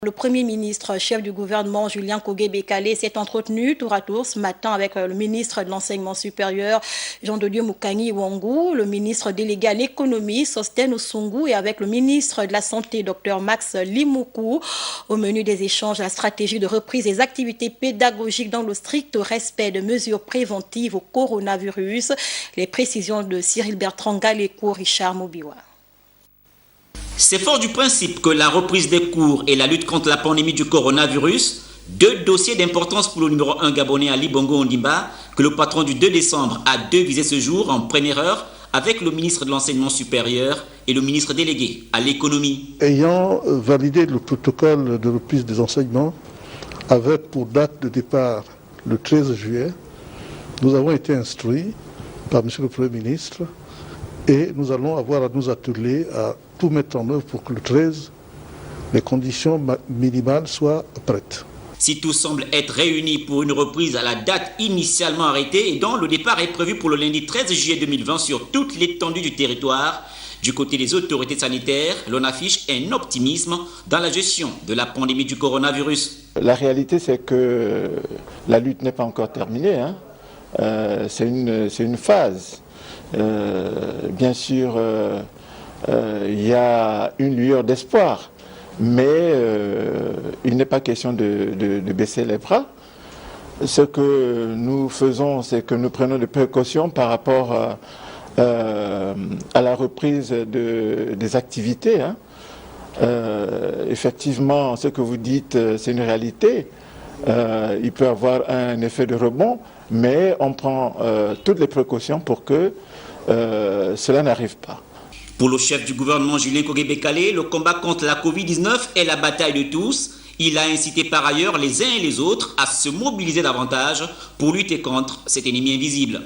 Le Premier ministre, chef du gouvernement Julien Kogué-Bekale, s'est entretenu tour à tour ce matin avec le ministre de l'Enseignement supérieur Jean-de-Dieu Moukani-Ouangou, le ministre délégué à l'économie Sostène Ossongou et avec le ministre de la Santé Dr Max Limoukou. Au menu des échanges, la stratégie de reprise des activités pédagogiques dans le strict respect de mesures préventives au coronavirus. Les précisions de Cyril Bertrand Galéco, Richard Mobiwa. C'est fort du principe que la reprise des cours et la lutte contre la pandémie du coronavirus, deux dossiers d'importance pour le numéro 1 gabonais Ali Bongo Ondimba, que le patron du 2 décembre a visé ce jour en première heure avec le ministre de l'Enseignement supérieur et le ministre délégué à l'économie. Ayant validé le protocole de reprise des enseignements avec pour date de départ le 13 juillet, nous avons été instruits par M. le Premier ministre et nous allons avoir à nous atteler à tout mettre en œuvre pour que le 13, les conditions minimales soient prêtes. Si tout semble être réuni pour une reprise à la date initialement arrêtée et dont le départ est prévu pour le lundi 13 juillet 2020 sur toute l'étendue du territoire, du côté des autorités sanitaires, l'on affiche un optimisme dans la gestion de la pandémie du coronavirus. La réalité, c'est que la lutte n'est pas encore terminée. C'est une phase. Bien sûr, il y a une lueur d'espoir, mais il n'est pas question de baisser les bras. Ce que nous faisons, c'est que nous prenons des précautions par rapport à la reprise des activités. Effectivement, ce que vous dites, c'est une réalité. Il peut y avoir un effet de rebond, mais on prend toutes les précautions pour que cela n'arrive pas. Pour le chef du gouvernement Julien Kogué-Bekale, le combat contre la Covid-19 est la bataille de tous. Il a incité par ailleurs les uns et les autres à se mobiliser davantage pour lutter contre cet ennemi invisible.